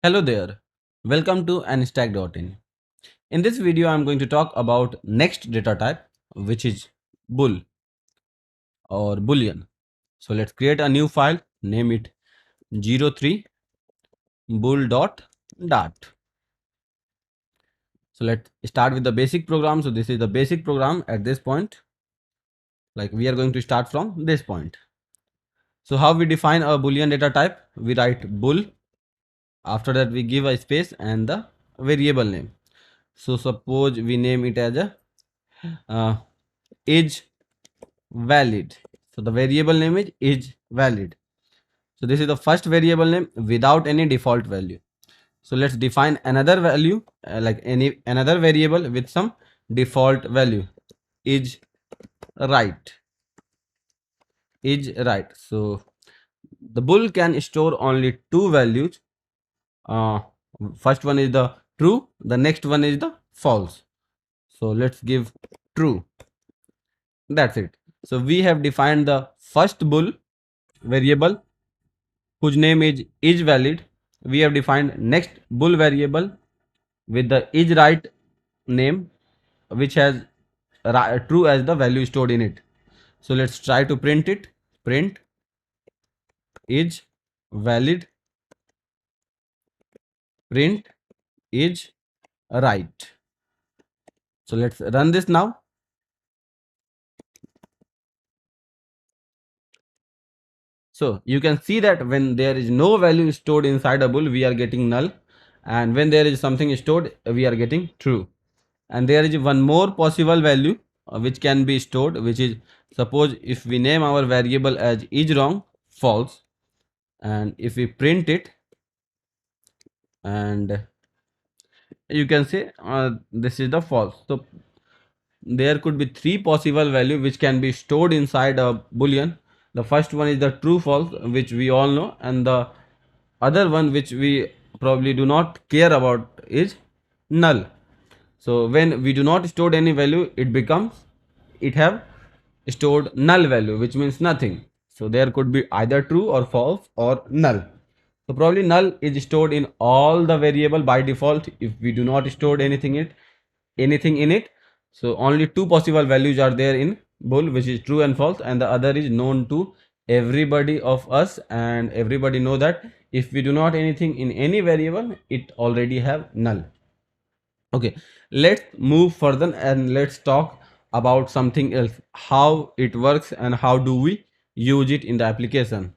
Hello there. Welcome to Anstack.in. In this video, I'm going to talk about next data type, which is bool or boolean. So let's create a new file, name it 03 bool.dart. So let's start with the basic program. So this is the basic program at this point. Like we are going to start from this point. So how we define a boolean data type? We write bool. After that, we give a space and the variable name. So suppose we name it as a is valid. So the variable name is valid. So this is the first variable name without any default value. So let's define another value like any another variable with some default value is right. Is right. So the bool can store only two values. Uh, First one is the true, the next one is the false. So let's give true. That's it. So we have defined the first bool variable whose name is valid. We have defined next bool variable with the is right name, which has true as the value stored in it. So let's try to print it. Print is valid, print is right. So let's run this now. So you can see that when there is no value stored inside a bool, we are getting null, and when there is something stored, we are getting true. And there is one more possible value which can be stored, which is suppose if we name our variable as is wrong false, and if we print it, and you can say this is the false. So there could be three possible value which can be stored inside a boolean. The first one is the true false, which we all know, and the other one which we probably do not care about is null. So when we do not store any value, it have stored null value, which means nothing. So there could be either true or false or null. So probably null is stored in all the variable by default if we do not store anything in it. So only two possible values are there in bool, which is true and false, and the other is known to everybody of us, and everybody know that if we do not anything in any variable, it already have null. Okay, let's move further and let's talk about something else, how it works and how do we use it in the application.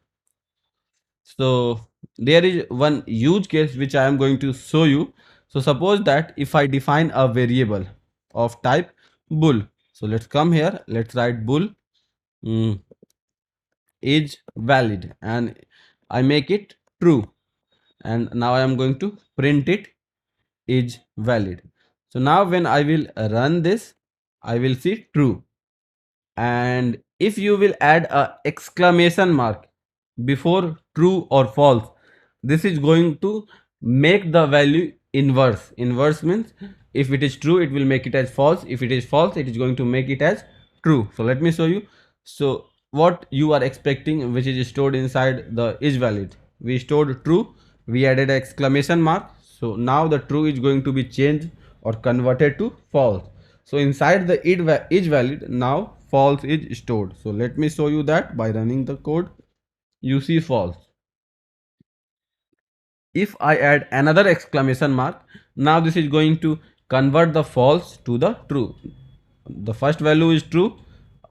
So there is one use case which I am going to show you. So suppose that if I define a variable of type bool, so let's come here, let's write bool mm, is valid, and I make it true, and now I am going to print it is valid. So now when I will run this, I will see true. And if you will add a exclamation mark before true or false, this is going to make the value inverse. Inverse means if it is true, it will make it as false. If it is false, it is going to make it as true. So let me show you. So what you are expecting, which is stored inside the is valid, we stored true, we added an exclamation mark. So now the true is going to be changed or converted to false. So inside the is valid, now false is stored. So let me show you that by running the code. You see false. If I add another exclamation mark, now this is going to convert the false to the true. The first value is true.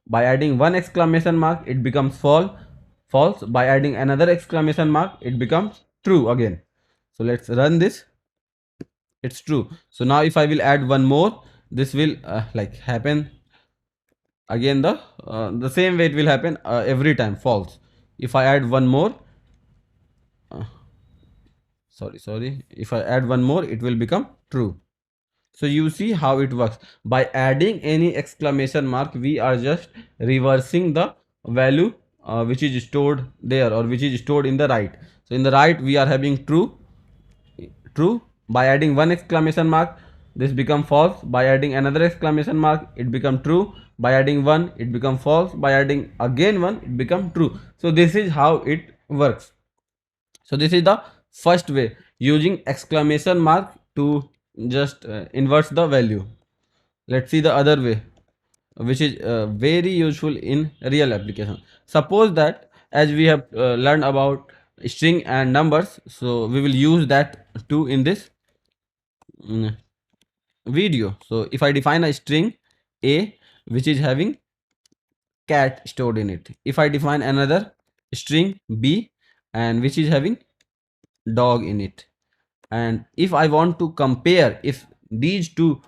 By adding one exclamation mark, it becomes false. By adding another exclamation mark, it becomes true again. So let's run this. It's true. So now if I will add one more, this will like happen again. The same way it will happen every time false. If I add one more, uh, sorry, if I add one more, it will become true. So you see how it works. By adding any exclamation mark, we are just reversing the value which is stored there or which is stored in the right. So in the right we are having true. By adding one exclamation mark, this become false. By adding another exclamation mark, it become true. By adding one, it become false. By adding again one, it become true. So this is how it works. So this is the first way using exclamation mark to just inverse the value. Let's see the other way, which is very useful in real application. Suppose that as we have learned about string and numbers, so we will use that too in this mm, video. So if I define a string a which is having cat stored in it, if I define another string b and which is having dog in it, and if I want to compare if these two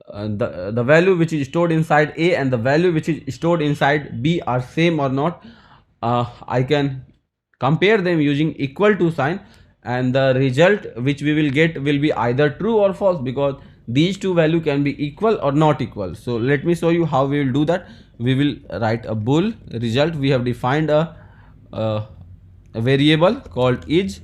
the value which is stored inside a and the value which is stored inside b are same or not, I can compare them using equal to sign, and the result which we will get will be either true or false, because these two value can be equal or not equal. So let me show you how we will do that. We will write a bool result. We have defined a, a variable called is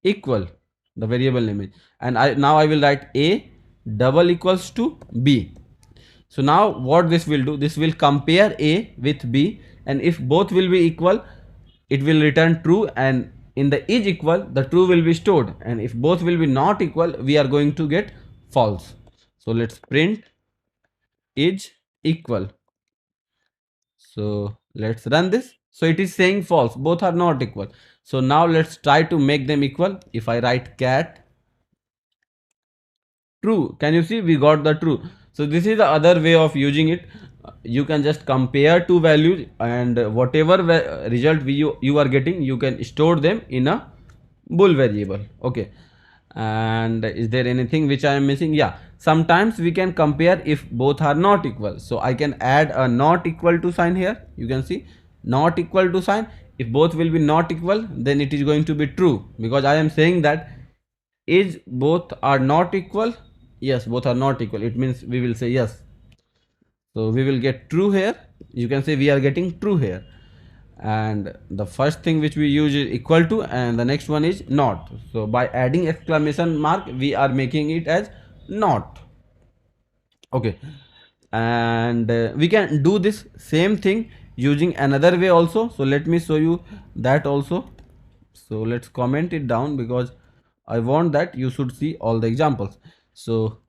equal, the variable name is, and now I will write a double equals to b. So now what this will do, this will compare a with b, and if both will be equal it will return true, and in the is equal the true will be stored, and if both will be not equal we are going to get false. So let's print is equal. So let's run this. So it is saying false, both are not equal. So now let's try to make them equal. If I write cat true, can you see we got the true? So this is the other way of using it. You can just compare two values, and whatever result you are getting, you can store them in a bool variable. Okay, and is there anything which I am missing? Yeah, sometimes we can compare if both are not equal. So I can add a not equal to sign here. You can see not equal to sign. If both will be not equal, then it is going to be true, because I am saying that is both are not equal. Yes, both are not equal, it means we will say yes. So we will get true here. You can say we are getting true here, and the first thing which we use is equal to, and the next one is not. So by adding exclamation mark we are making it as not. Okay, and we can do this same thing using another way also. So let me show you that also. So let's comment it down, because I want that you should see all the examples. So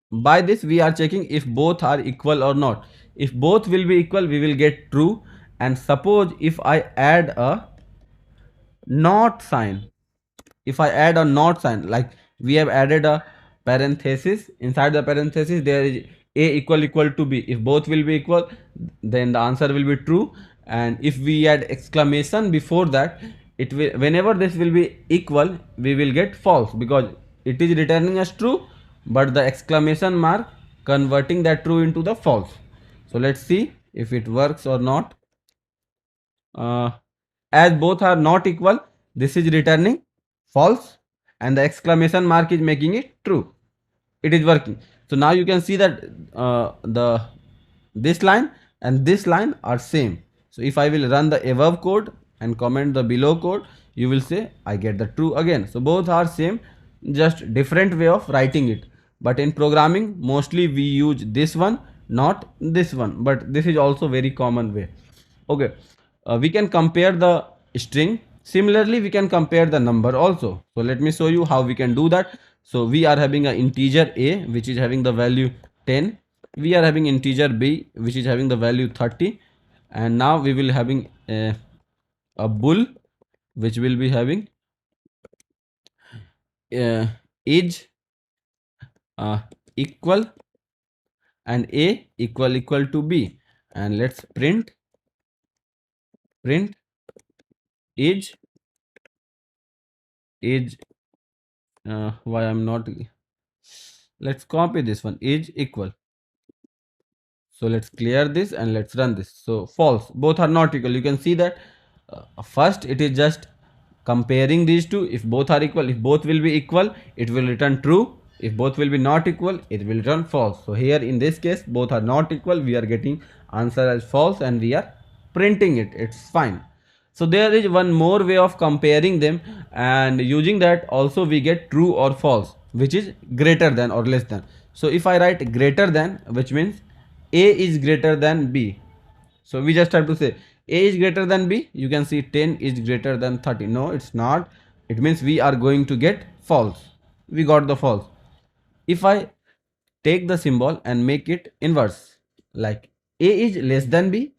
by this we are checking if both are equal or not. If both will be equal we will get true, and suppose if I add a not sign, if I add a not sign, like we have added a parenthesis, inside the parenthesis there is a equal to b. If both will be equal, then the answer will be true, and if we add exclamation before that, it will, whenever this will be equal we will get false, because it is returning as true, but the exclamation mark converting that true into the false. So let's see if it works or not. As both are not equal, this is returning false, and the exclamation mark is making it true. It is working. So now you can see that the this line and this line are same. So if I will run the above code and comment the below code, you will say I get the true again. So both are same, just different way of writing it. But in programming mostly we use this one, not this one, but this is also very common way. Okay, we can compare the string. Similarly we can compare the number also. So let me show you how we can do that. So we are having an integer a which is having the value 10, we are having integer b which is having the value 30, and now we will having a bool which will be having is equal and a equal to b, and let's print is why I'm not, let's copy this one, is equal. So let's clear this and let's run this. So false, both are not equal. You can see that first it is just comparing these two. If both are equal, if both will be equal it will return true, if both will be not equal it will return false. So here in this case both are not equal, we are getting answer as false and we are printing it, it's fine. So there is one more way of comparing them, and using that also we get true or false, which is greater than or less than. So if I write greater than, which means a is greater than b. So we just have to say a is greater than b. You can see 10 is greater than 30. No, it's not. it means we are going to get false. We got the false. If I take the symbol and make it inverse, like a is less than b,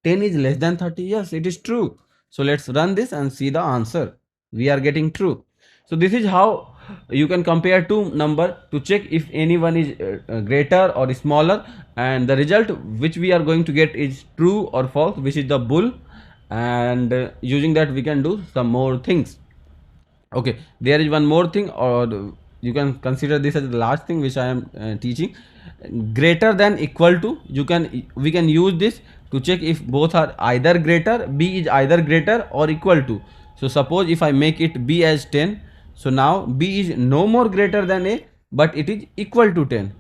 10 is less than 30. Yes, it is true. So let's run this and see the answer. We are getting true. So this is how you can compare two number to check if anyone is greater or smaller, and the result which we are going to get is true or false, which is the bull. And using that we can do some more things. Okay, there is one more thing, or you can consider this as the last thing which I am teaching. Greater than equal to, we can use this to check if both are either greater, b is either greater or equal to. So suppose if I make it b as 10, so now b is no more greater than a, but it is equal to 10.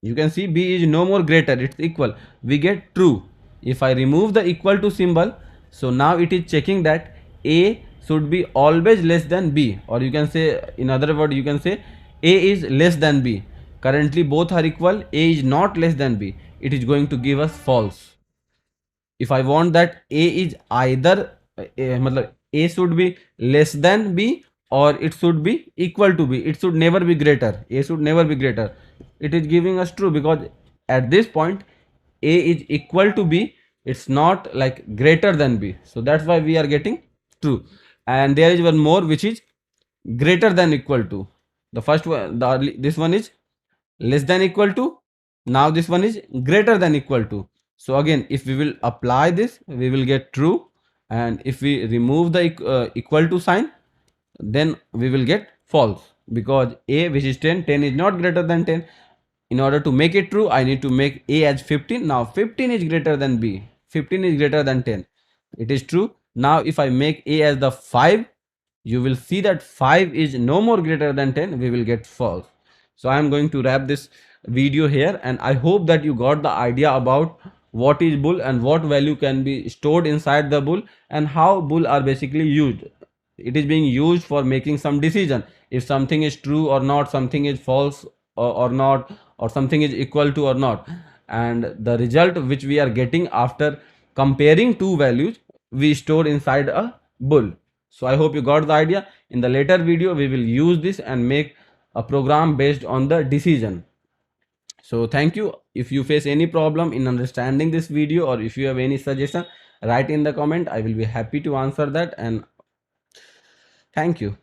You can see b is no more greater, it's equal, we get true. If I remove the equal to symbol, so now it is checking that a should be always less than b, or you can say, in other word, you can say a is less than b. Currently both are equal, a is not less than b, it is going to give us false. If I want that a is either matlab a should be less than b or it should be equal to b, it should never be greater, a should never be greater, it is giving us true, because at this point a is equal to b, it's not like greater than b, so that's why we are getting true. And there is one more which is greater than equal to. The first one, this one is less than equal to, now this one is greater than equal to. So again, if we will apply this, we will get true, and if we remove the equal to sign, then we will get false, because a, which is 10, 10 is not greater than 10. In order to make it true, I need to make a as 15. Now 15 is greater than b, 15 is greater than 10, it is true. Now if I make a as the 5, you will see that 5 is no more greater than 10, we will get false. So I am going to wrap this video here, and I hope that you got the idea about what is bool and what value can be stored inside the bool, and how bool are basically used. It is being used for making some decision, if something is true or not, something is false or not, or something is equal to or not. And the result which we are getting after comparing two values, we store inside a bool. So I hope you got the idea. In the later video we will use this and make a program based on the decision. So thank you. If you face any problem in understanding this video, or if you have any suggestion, write in the comment, I will be happy to answer that. And thank you.